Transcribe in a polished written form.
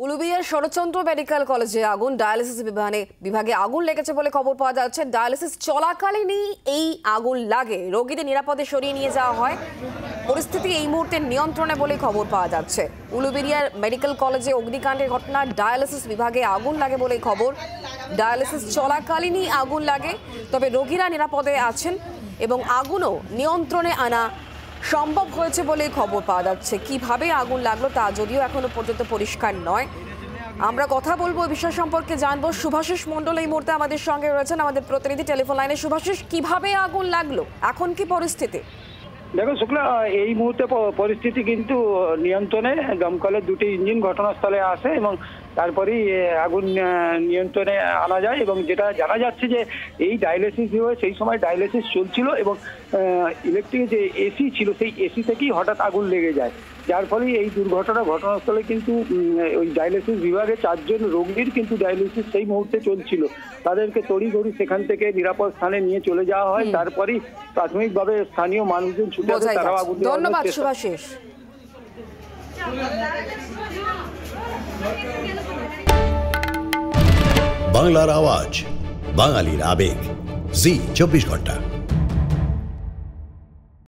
উলুবেড়িয়ার Saratchandra medical কলেজে আগুন, dialysis বিভাগে আগুন লেগেছে বলে খবর পাওয়া যাচ্ছে। ডায়ালিসিস চলাকালীনই এই আগুন লাগে। রোগীদের নিরাপদে সরিয়ে নিয়ে যাওয়া হয়। পরিস্থিতি এই মুহূর্তে নিয়ন্ত্রণে বলে খবর পাওয়া যাচ্ছে। উলুবেড়িয়ার মেডিকেল কলেজে অগ্নিকাণ্ডের ঘটনা, ডায়ালিসিস বিভাগে আগুন লাগে বলে খবর। ডায়ালিসিস চলাকালীনই আগুন লাগে, তবে রোগীরা নিরাপদে আছেন এবং আগুনও নিয়ন্ত্রণে আনা সম্ভব হয়েছে বলে খবর পাওয়া যাচ্ছে। কিভাবে আগুন লাগলো তা যদিও এখনো পর্যন্ত পরিষ্কার নয়। আমরা কথা বলবো এই বিষয় সম্পর্কে, জানবো। শুভাশিস মণ্ডল এই মুহূর্তে আমাদের সঙ্গে রয়েছেন, আমাদের প্রতিনিধি টেলিফোন লাইনে। শুভাশিস, কিভাবে আগুন লাগলো, এখন কি পরিস্থিতি? দেখো শুক্লা, এই মুহূর্তে পরিস্থিতি কিন্তু নিয়ন্ত্রণে। দমকলের দুটি ইঞ্জিন ঘটনাস্থলে আসে এবং তারপরেই আগুন নিয়ন্ত্রণে আনা যায়। এবং যেটা জানা যাচ্ছে যে এই ডায়ালিসিস বিভাগে সেই সময় ডায়ালিসিস চলছিল এবং ইলেকট্রিক যে এসি ছিল সেই এসি থেকেই হঠাৎ আগুন লেগে যায়, যার ফলে এই ঘটনাস্থলে কিন্তু ওই ডায়ালিসিস বিভাগে 4 জন রোগীর কিন্তু ডায়ালিসিস সেই মুহূর্তে চলছিল। তাদেরকে তড়িঘড়ি সেখান থেকে নিরাপদ স্থানে নিয়ে চলে যাওয়া হয়। তারপরেই প্রাথমিকভাবে স্থানীয় মানুষজন ছুটে আসে, তারাও আগুন। ধন্যবাদ শুভাশিস। বাংলার আওয়াজ, বাঙালির আবেগ, জি 24 ঘন্টা।